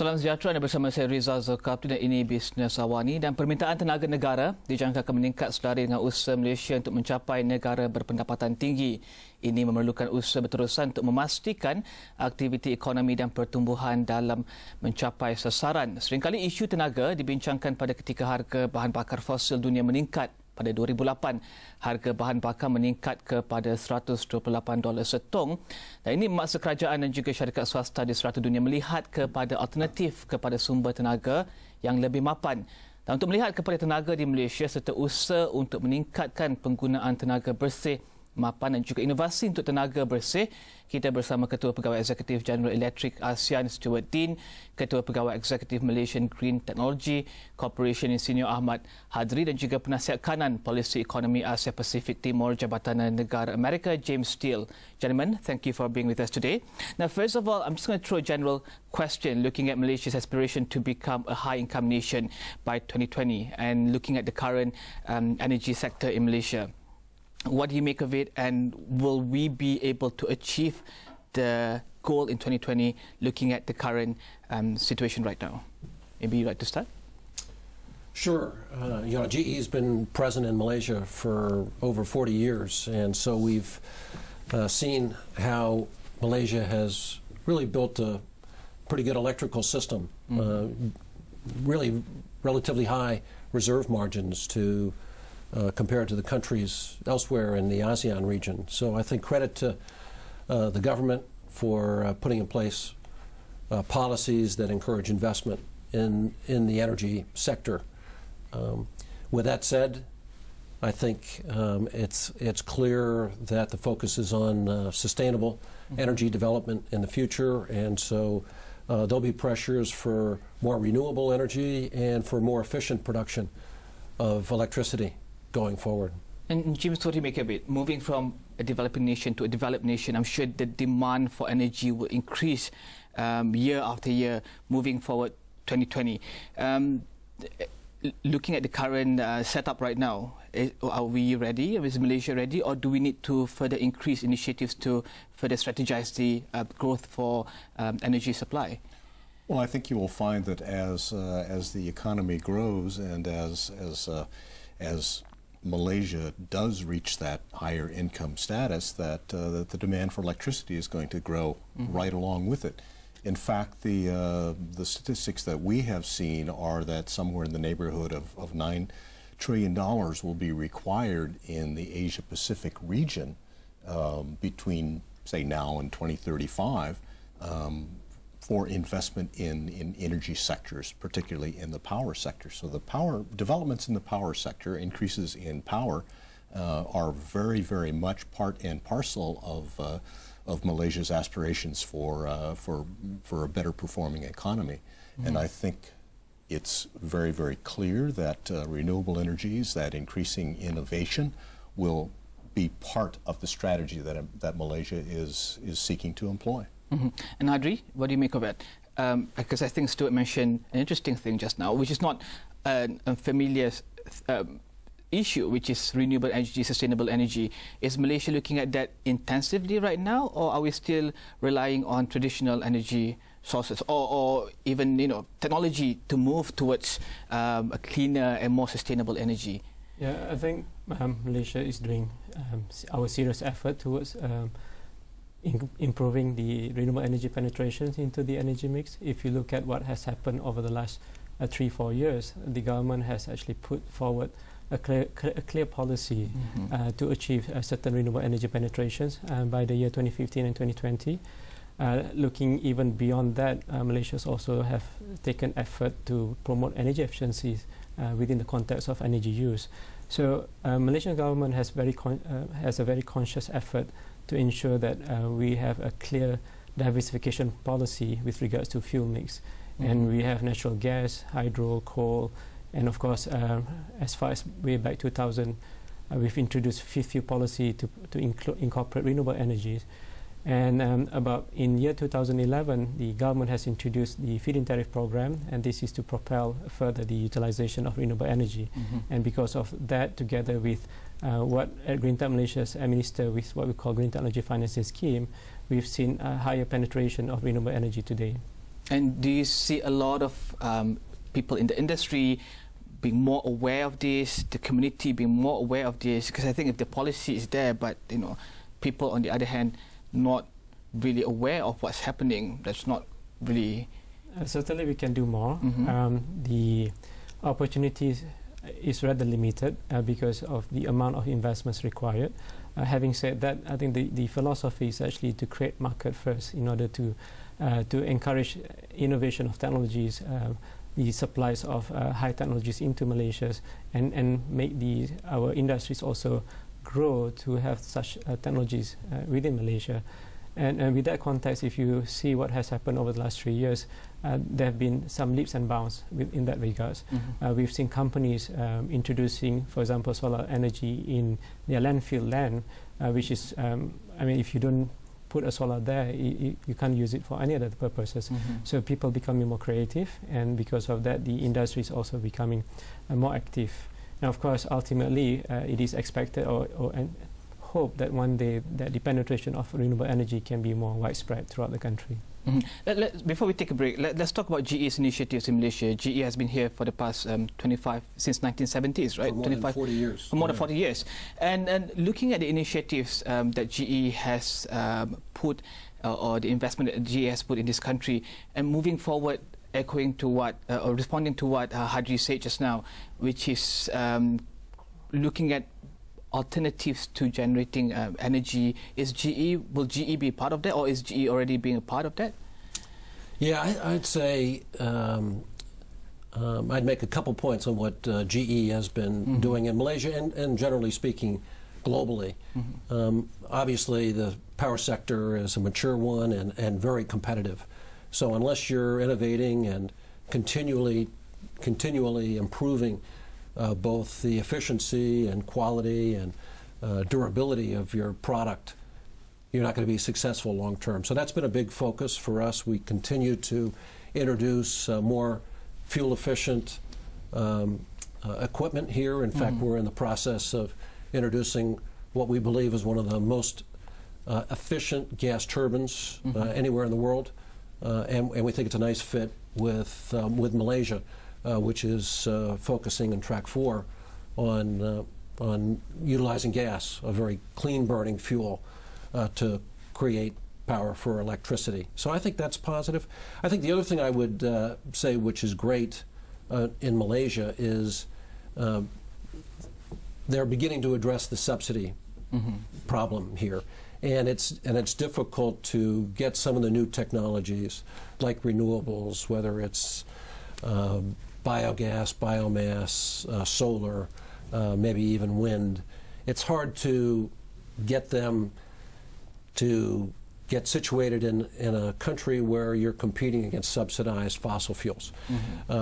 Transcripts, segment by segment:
Salam sejahtera, Anda bersama saya Rizal Zulkafli dan ini Bisnes Awani. Dan permintaan tenaga negara dijangka akan meningkat selaras dengan usaha Malaysia untuk mencapai negara berpendapatan tinggi. Ini memerlukan usaha berterusan untuk memastikan aktiviti ekonomi dan pertumbuhan dalam mencapai sasaran. Seringkali isu tenaga dibincangkan pada ketika harga bahan bakar fosil dunia meningkat. Pada 2008, harga bahan bakar meningkat kepada $128 setong. Dan ini memaksa kerajaan dan juga syarikat swasta di serata dunia melihat kepada alternatif kepada sumber tenaga yang lebih mapan. Dan untuk melihat kepada tenaga di Malaysia serta usaha untuk meningkatkan penggunaan tenaga bersih, mapan dan juga inovasi untuk tenaga bersih, kita bersama Ketua Pegawai Eksekutif General Electric ASEAN Stuart Dean, Ketua Pegawai Eksekutif Malaysian Green Technology Corporation Insinyur Ahmad Hadri dan juga Penasihat Kanan Polisi Ekonomi Asia Pasifik Timur Jabatan Negara Amerika James Steele. Gentlemen, thank you for being with us today. Now, first of all, I'm just going to throw a general question looking at Malaysia's aspiration to become a high-income nation by 2020 and looking at the current energy sector in Malaysia. What do you make of it, and will we be able to achieve the goal in 2020 looking at the current situation right now? Maybe you'd like to start? Sure. GE has been present in Malaysia for over 40 years, and so we've seen how Malaysia has really built a pretty good electrical system, really relatively high reserve margins to compared to the countries elsewhere in the ASEAN region. So I think credit to the government for putting in place policies that encourage investment in the energy sector. With that said, I think it's clear that the focus is on sustainable energy development in the future, and so there'll be pressures for more renewable energy and for more efficient production of electricity going forward. And James, what do you make of it? Moving from a developing nation to a developed nation, I'm sure the demand for energy will increase year after year moving forward 2020. Looking at the current setup right now, are we ready? Is Malaysia ready, or do we need to further increase initiatives to further strategize the growth for energy supply? Well, I think you will find that as the economy grows and as Malaysia does reach that higher income status, that the demand for electricity is going to grow right along with it. In fact, the statistics that we have seen are that somewhere in the neighborhood of $9 trillion will be required in the Asia-Pacific region between, say, now and 2035 for investment in energy sectors, particularly in the power sector. So the power developments in the power sector, increases in power, are very, very much part and parcel of Malaysia's aspirations for a better performing economy. And I think it's very, very clear that renewable energies, that increasing innovation, will be part of the strategy that Malaysia is seeking to employ. And Adri, what do you make of it? Because I think Stuart mentioned an interesting thing just now, which is not a familiar issue, which is renewable energy, sustainable energy. Is Malaysia looking at that intensively right now, or are we still relying on traditional energy sources, or even technology to move towards a cleaner and more sustainable energy? Yeah, I think Malaysia is doing our serious effort towards improving the renewable energy penetration into the energy mix. If you look at what has happened over the last 3-4 years, the government has actually put forward a clear policy to achieve certain renewable energy penetrations by the year 2015 and 2020. Looking even beyond that, Malaysia's also have taken effort to promote energy efficiencies within the context of energy use. So Malaysian government has a very conscious effort to ensure that we have a clear diversification policy with regards to fuel mix. And we have natural gas, hydro, coal, and of course, as far as way back 2000, we've introduced fifth fuel policy to incorporate renewable energies. And about in year 2011, the government has introduced the feed-in tariff program, and this is to propel further the utilization of renewable energy. And because of that, together with what Green Tech Malaysia has administered with what we call Green Technology Financing Scheme, we've seen a higher penetration of renewable energy today. And do you see a lot of people in the industry being more aware of this, the community being more aware of this? Because I think if the policy is there, but people on the other hand not really aware of what's happening, that's not really... Certainly we can do more. The opportunities is rather limited because of the amount of investments required. Having said that, I think the philosophy is actually to create market first in order to encourage innovation of technologies, the supplies of high technologies into Malaysia, and make our industries also grow to have such technologies within Malaysia. And with that context, if you see what has happened over the last 3 years, there have been some leaps and bounds in that regards. We've seen companies introducing, for example, solar energy in their landfill land, which is, I mean, if you don't put a solar there, you can't use it for any other purposes. So people becoming more creative, and because of that, the industry is also becoming more active. Now, of course, ultimately, it is expected and hope that one day that the penetration of renewable energy can be more widespread throughout the country. Before we take a break, let's talk about GE's initiatives in Malaysia. GE has been here for the past since 1970s, right? For more than 40 years. For more than 40 years. And looking at the initiatives that GE has put, or the investment that GE has put in this country, and moving forward, echoing to what, or responding to what Hadri said just now, which is looking at alternatives to generating energy. Will GE be part of that, or is GE already being a part of that? Yeah, I'd say I'd make a couple points on what GE has been doing in Malaysia and generally speaking globally. Obviously the power sector is a mature one and very competitive. So unless you're innovating and continually improving both the efficiency and quality and durability of your product, you're not going to be successful long term. So that's been a big focus for us. We continue to introduce more fuel efficient equipment here. In fact, we're in the process of introducing what we believe is one of the most efficient gas turbines anywhere in the world, and we think it's a nice fit with Malaysia, which is focusing in Track 4 on utilizing gas, a very clean burning fuel, to create power for electricity. So I think that's positive. I think the other thing I would say, which is great in Malaysia, is they're beginning to address the subsidy problem here. And it's difficult to get some of the new technologies like renewables, whether it's biogas, biomass, solar, maybe even wind. It's hard to get them to get situated in a country where you're competing against subsidized fossil fuels.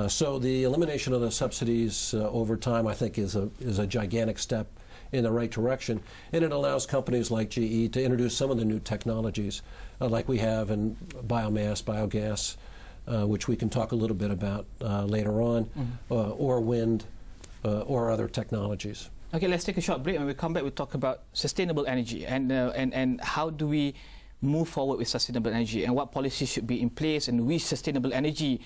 So the elimination of the subsidies over time, I think, is a gigantic step in the right direction, and it allows companies like GE to introduce some of the new technologies like we have in biomass, biogas, which we can talk a little bit about later on, or wind, or other technologies. Okay, let's take a short break. When we come back, we'll talk about sustainable energy and how do we move forward with sustainable energy, and what policies should be in place, and which sustainable energy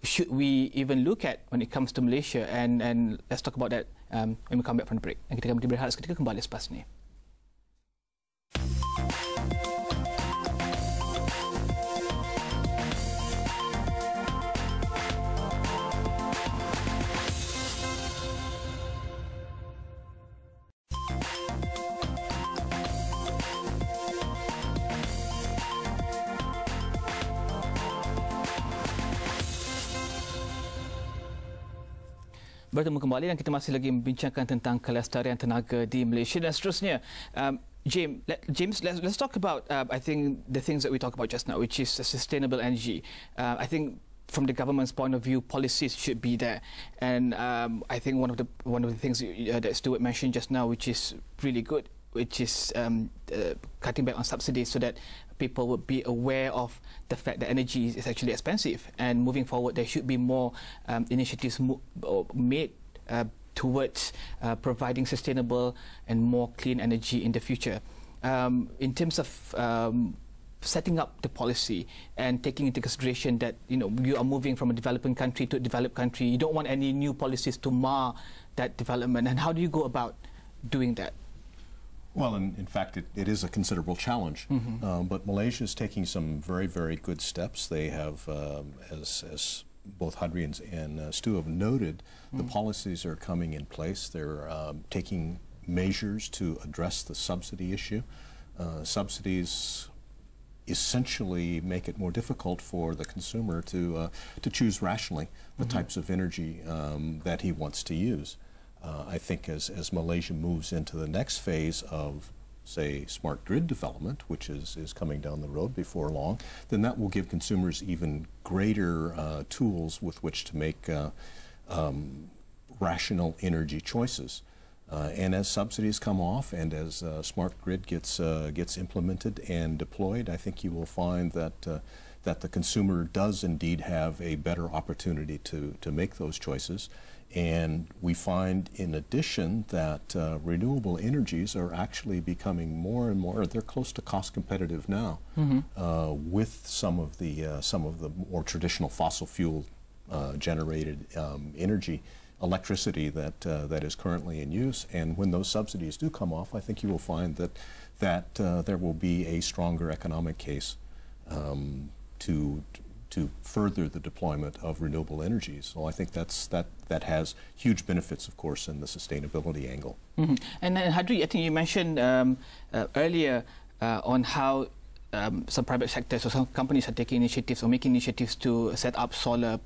should we even look at when it comes to Malaysia, and let's talk about that when we come back from the break. Dan kita akan berehat seketika, kembali selepas ini. Bertemu kembali dan kita masih lagi membincangkan tentang kelestarian tenaga di Malaysia dan seterusnya. James, let's talk about I think the things that we talked about just now, which is sustainable energy. I think from the government's point of view, policies should be there, and I think one of the things that Stuart mentioned just now, which is really good, which is cutting back on subsidies so that people would be aware of the fact that energy is actually expensive, and moving forward there should be more initiatives made towards providing sustainable and more clean energy in the future. In terms of setting up the policy and taking into consideration that you are moving from a developing country to a developed country? You don't want any new policies to mar that development, and how do you go about doing that? Well, in fact, it is a considerable challenge, but Malaysia is taking some very, very good steps. They have, as both Hadrian and Stu have noted, the policies are coming in place. They're taking measures to address the subsidy issue. Subsidies essentially make it more difficult for the consumer to choose rationally the types of energy that he wants to use. I think as Malaysia moves into the next phase of, say, smart grid development, which is coming down the road before long, then that will give consumers even greater tools with which to make rational energy choices. And as subsidies come off and as smart grid gets implemented and deployed, I think you will find that the consumer does indeed have a better opportunity to make those choices. And we find, in addition, that renewable energies are actually becoming more and more, they're close to cost competitive now with some of the more traditional fossil fuel generated energy, electricity that is currently in use. And when those subsidies do come off, I think you will find that there will be a stronger economic case to further the deployment of renewable energies. So I think that has huge benefits, of course, in the sustainability angle. And then, Hadri, I think you mentioned earlier on how some private sectors or some companies are taking initiatives or making initiatives to set up solar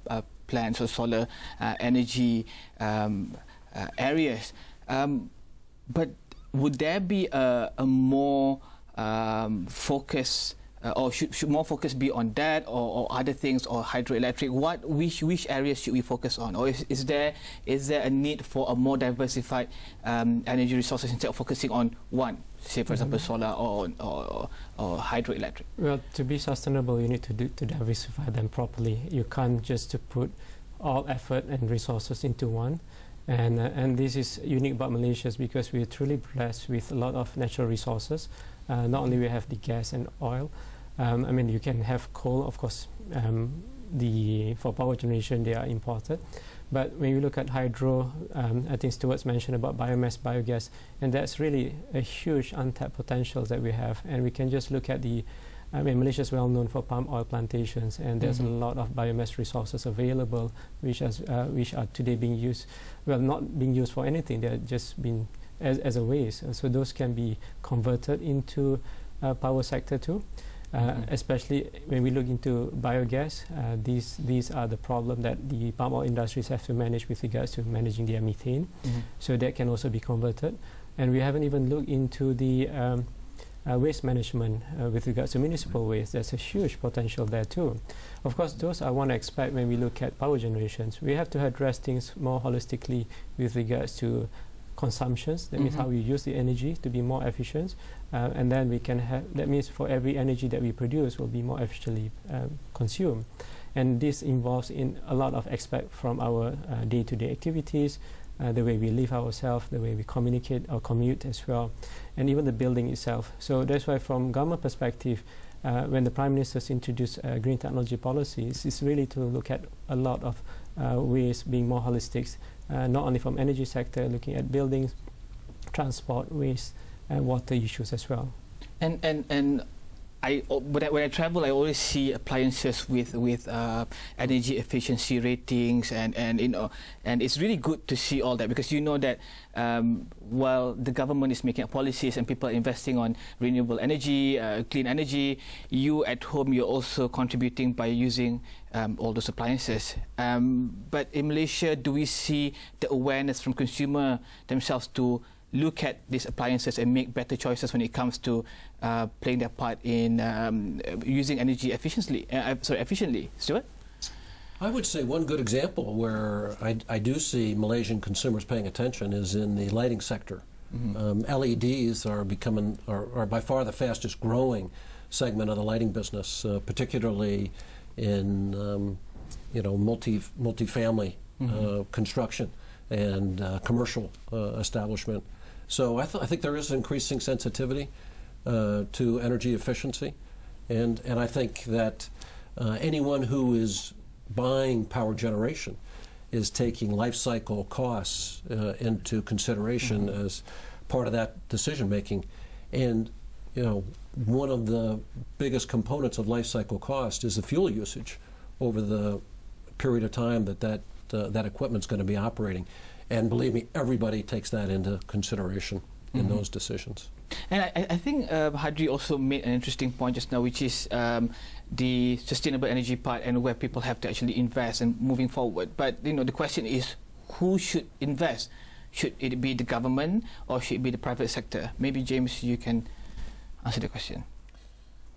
plants or solar energy areas. But would there be a more focus, or should more focus be on that, or other things, or hydroelectric? Which areas should we focus on, or is there a need for a more diversified energy resources instead of focusing on one, say for example solar or hydroelectric? Well, to be sustainable, you need to diversify them properly. You can't just to put all effort and resources into one. And this is unique about Malaysia because we are truly blessed with a lot of natural resources. Not only we have the gas and oil. I mean, you can have coal, of course. For power generation, they are imported. But when you look at hydro, I think Stuart's mentioned about biomass, biogas, and that's really a huge untapped potential that we have. And we can just look at Malaysia is well known for palm oil plantations, and there's a lot of biomass resources available, which are today being used, well, not being used for anything. They're just being as a waste. So those can be converted into power sector too. Especially when we look into biogas, these are the problem that the palm oil industries have to manage with regards to managing their methane. So that can also be converted. And we haven't even looked into the waste management with regards to municipal waste. There's a huge potential there too. Of course, those are one aspect when we look at power generations. We have to address things more holistically with regards to consumptions. That means how we use the energy to be more efficient, and then we can have, that means for every energy that we produce will be more efficiently consumed. And this involves in a lot of aspects from our day-to-day activities, the way we live ourselves, the way we communicate or commute as well, and even the building itself. So that's why from government perspective, when the Prime Minister's introduced green technology policies, it's really to look at a lot of ways being more holistic, not only from energy sector, looking at buildings, transport, waste, and water issues as well. And when I travel, I always see appliances with energy efficiency ratings, and it's really good to see all that, because you know that while the government is making policies and people are investing on renewable energy, clean energy, you at home, you're also contributing by using all those appliances. But in Malaysia, do we see the awareness from consumer themselves to look at these appliances and make better choices when it comes to playing their part in using energy efficiently? Stuart? I would say one good example where I do see Malaysian consumers paying attention is in the lighting sector. LEDs are by far the fastest growing segment of the lighting business, particularly in multi-family construction and commercial establishment. So I think there is increasing sensitivity to energy efficiency. And I think that anyone who is buying power generation is taking life cycle costs into consideration as part of that decision making. And you know, one of the biggest components of life cycle cost is the fuel usage over the period of time that equipment's going to be operating. And believe me, everybody takes that into consideration in those decisions. And I think Hadri also made an interesting point just now, which is the sustainable energy part and where people have to actually invest and moving forward. But you know, the question is, who should invest? Should it be the government or should it be the private sector? Maybe James, you can answer the question.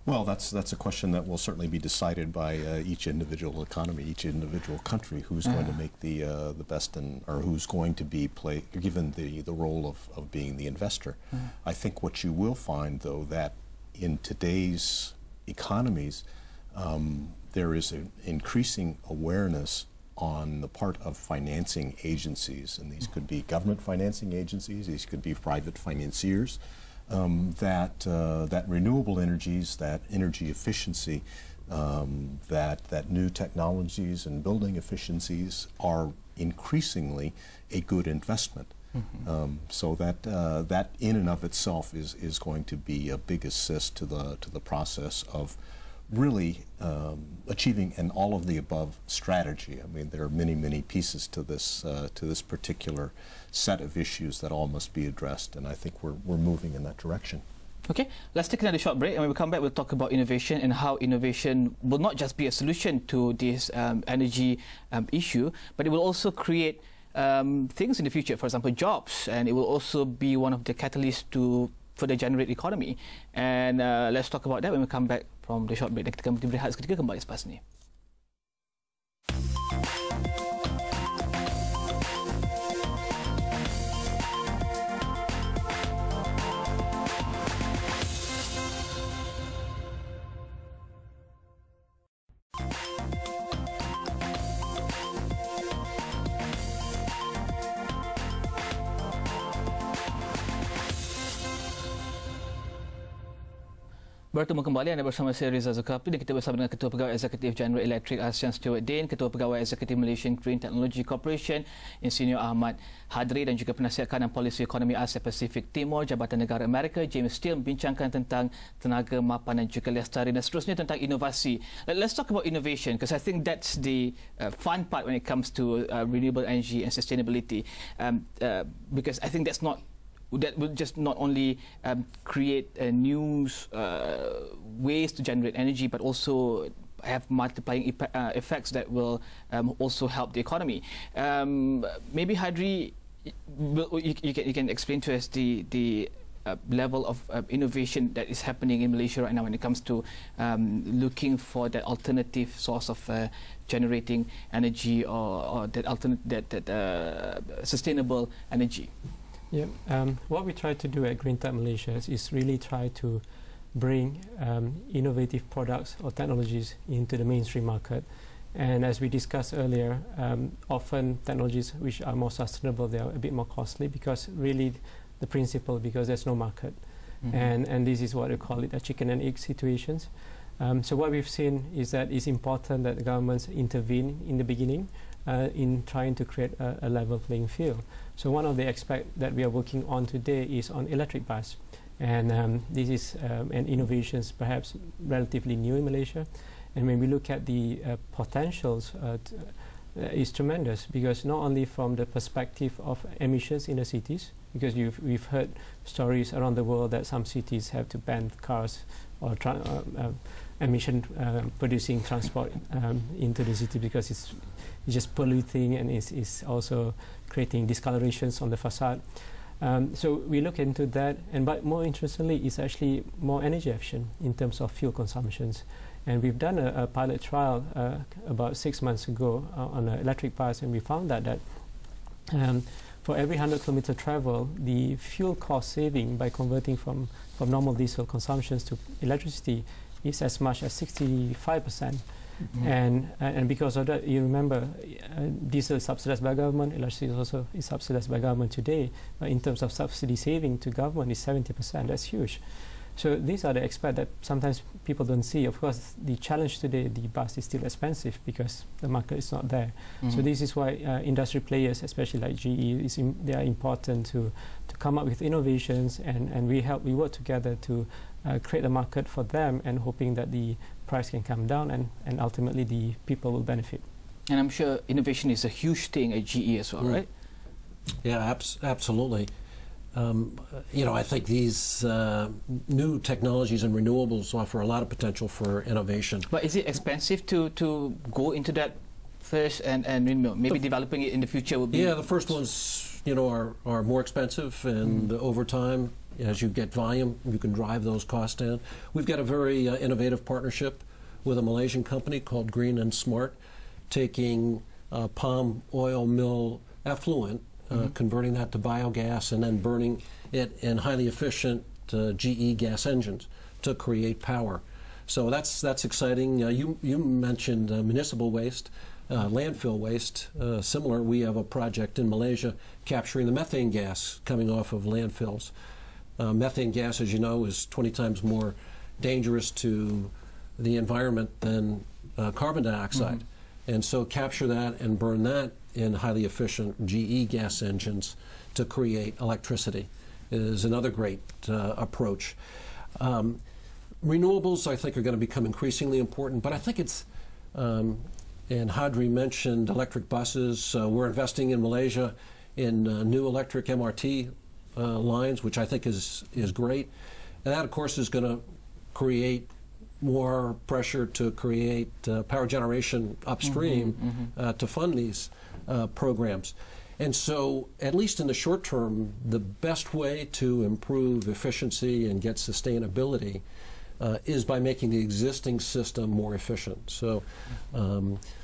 Well, that's a question that will certainly be decided by each individual economy, each individual country, who's going to make the best, or who's going to be given the role of being the investor. I think what you will find, though, that in today's economies, there is an increasing awareness on the part of financing agencies, and these could be government financing agencies, these could be private financiers. That renewable energies, that energy efficiency, that new technologies and building efficiencies are increasingly a good investment. So that in and of itself is going to be a big assist to the process of really achieving an all-of-the-above strategy. I mean, there are many pieces to this particular set of issues that all must be addressed, and I think we're moving in that direction. Okay, let's take another short break, and when we come back, we'll talk about innovation and how innovation will not just be a solution to this energy issue, but it will also create things in the future, for example, jobs, and it will also be one of the catalysts to further generate economy. And let's talk about that when we come back from the short break. Kita akan berehat seketika, kembali selepas ini. Bertemu kembali, anda bersama saya Rizal Zulkafli dan kita bersama dengan Ketua Pegawai Eksekutif General Electric ASEAN Stuart Dane, Ketua Pegawai Eksekutif Malaysian Green Technology Corporation Insinyur Ahmad Hadri, dan juga Penasihat Kanan Polisi Ekonomi Asia Pasifik Timur Jabatan Negara Amerika James Steele, membincangkan tentang tenaga mapan dan juga lestari dan seterusnya tentang inovasi. Let's talk about innovation, because I think that's the fun part when it comes to renewable energy and sustainability, because I think that will just not only create new ways to generate energy, but also have multiplying effects that will also help the economy. Maybe Hadri, you can explain to us the level of innovation that is happening in Malaysia right now when it comes to looking for that alternative source of generating energy, or that sustainable energy. Yeah, what we try to do at Green Tech Malaysia is really try to bring innovative products or technologies into the mainstream market. And as we discussed earlier, often technologies which are more sustainable, they are a bit more costly, because really the principle, because there's no market. And this is what we call it a chicken and egg situations. So what we've seen is that it's important that the governments intervene in the beginning in trying to create a level playing field. So one of the aspects that we are working on today is on electric bus, and this is an innovation perhaps relatively new in Malaysia. And when we look at the potentials, it's tremendous, because not only from the perspective of emissions in the cities, because we've heard stories around the world that some cities have to ban cars or emission producing transport into the city because it's just polluting, and it's also creating discolorations on the facade. So we look into that, but more interestingly, it's actually more energy efficient in terms of fuel consumptions. And we've done a pilot trial about 6 months ago on an electric bus, and we found that for every 100 kilometer travel, the fuel cost saving by converting from normal diesel consumptions to electricity is as much as 65%. And because of that, you remember, diesel is subsidized by government, electricity also is subsidized by government today. But in terms of subsidy saving to government is 70%. That's huge. So these are the aspects that sometimes people don't see. Of course, the challenge today, the bus is still expensive because the market is not there. So this is why industry players, especially like GE, they are important to come up with innovations, and we work together to create a market for them, and hoping that the price can come down, and ultimately the people will benefit. And I'm sure innovation is a huge thing at GE as well, right? Yeah, absolutely. I think these new technologies and renewables offer a lot of potential for innovation. But is it expensive to go into that first, and maybe developing it in the future will be? Yeah, the first ones, are more expensive, and over time, as you get volume, you can drive those costs down. We've got a very innovative partnership with a Malaysian company called Green and Smart, taking palm oil mill effluent, converting that to biogas, and then burning it in highly efficient GE gas engines to create power. So that's exciting. You mentioned municipal waste, landfill waste. Similar, we have a project in Malaysia capturing the methane gas coming off of landfills. Methane gas, as you know, is 20 times more dangerous to the environment than carbon dioxide. And so capture that and burn that in highly efficient GE gas engines to create electricity is another great approach. Renewables, I think, are going to become increasingly important, but I think it's, and Hadri mentioned electric buses. We're investing in Malaysia in new electric MRT lines, which I think is great. And that, of course, is going to create more pressure to create power generation upstream to fund these programs. And so, at least in the short term, the best way to improve efficiency and get sustainability is by making the existing system more efficient. So,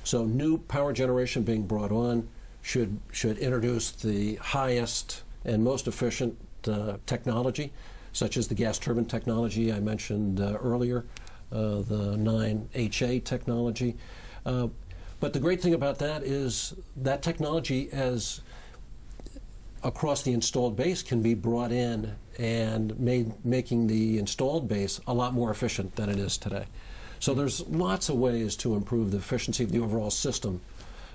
so new power generation being brought on should introduce the highest and most efficient technology, such as the gas turbine technology I mentioned earlier, the 9HA technology. But the great thing about that is that technology, as across the installed base, can be brought in and making the installed base a lot more efficient than it is today. So there's lots of ways to improve the efficiency of the overall system,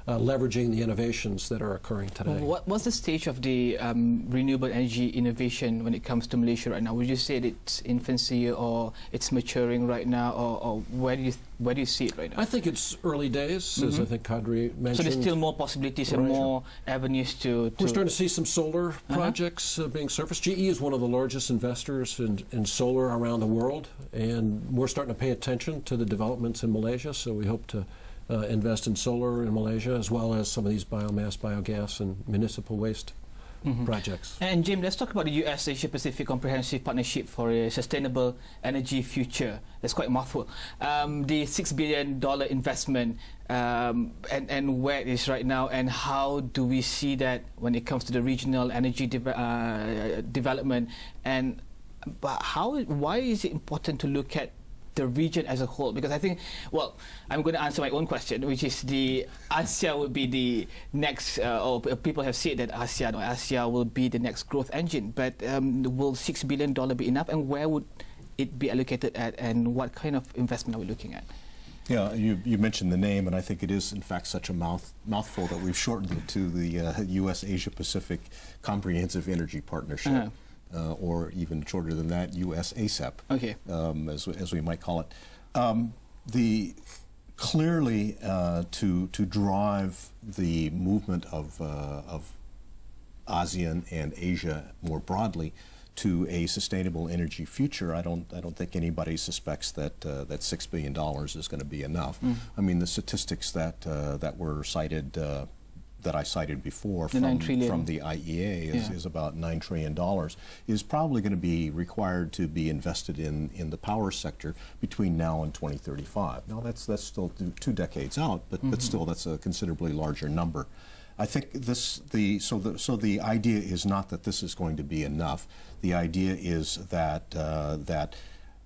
leveraging the innovations that are occurring today. What's the stage of the renewable energy innovation when it comes to Malaysia right now? Would you say that it's infancy, or it's maturing right now, or where do you see it right now? I think it's early days, as I think Kadri mentioned. So there's still more possibilities and more avenues to... We're starting to see some solar projects being surfaced. GE is one of the largest investors in solar around the world, and we're starting to pay attention to the developments in Malaysia, so we hope to invest in solar in Malaysia, as well as some of these biomass, biogas, and municipal waste projects. And Jim, let's talk about the US Asia Pacific Comprehensive Partnership for a Sustainable Energy Future. That's quite a mouthful. The $6 billion investment, and where it is right now, and how do we see that when it comes to the regional energy development, and why is it important to look at the region as a whole? Because I think, well, I'm going to answer my own question, which is the Asia would be the next, or people have said that Asia will be the next growth engine, but will $6 billion be enough, and where would it be allocated at, and what kind of investment are we looking at? Yeah, you mentioned the name, and I think it is, in fact, such a mouthful that we've shortened it to the U.S. Asia Pacific Comprehensive Energy Partnership. Or even shorter than that, U.S. ASEP, as we might call it. Clearly, to drive the movement of ASEAN and Asia more broadly to a sustainable energy future, I don't think anybody suspects that that $6 billion is going to be enough. I mean, the statistics that were cited. That I cited before from the IEA is about $9 trillion, is probably going to be required to be invested in the power sector between now and 2035. Now that's still 2 decades out, but still that's a considerably larger number. I think so the idea is not that this is going to be enough. The idea is that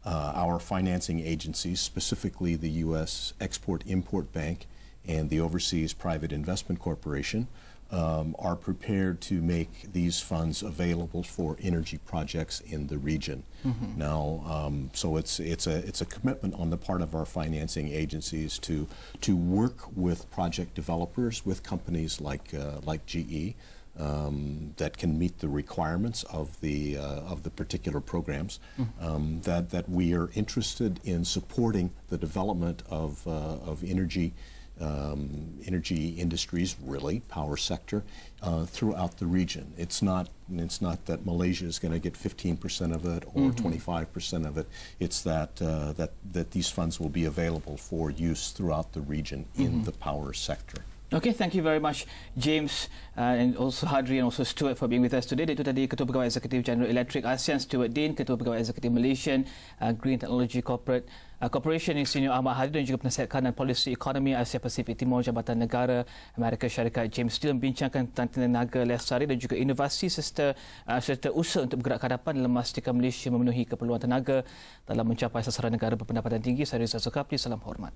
our financing agencies, specifically the U.S. Export-Import Bank and the Overseas Private Investment Corporation, are prepared to make these funds available for energy projects in the region. Now, so it's a commitment on the part of our financing agencies to work with project developers, with companies like GE, that can meet the requirements of the particular programs. That we are interested in supporting the development of energy industries, really power sector, throughout the region. It's not that Malaysia is going to get 15% of it or 25% of it. It's that these funds will be available for use throughout the region in the power sector. Okay, thank you very much, James, and also Hadri and also Stuart for being with us today. Itu tadi Ketua Pegawai Eksekutif General Electric ASEAN, Stuart Dean, Ketua Pegawai Eksekutif Malaysian Green Technology Corporation Insinyur Ahmad Hadri, dan juga Penasihat Kanan Polisi Ekonomi Asia Pasifik Timur Jabatan Negara Amerika Syarikat James Steele membincangkan tentang tenaga lestari dan juga inovasi serta usaha untuk bergerak ke hadapan dalam memastikan Malaysia memenuhi keperluan tenaga dalam mencapai sasaran negara berpendapatan tinggi. Saya Rizal Zulkafli, salam hormat.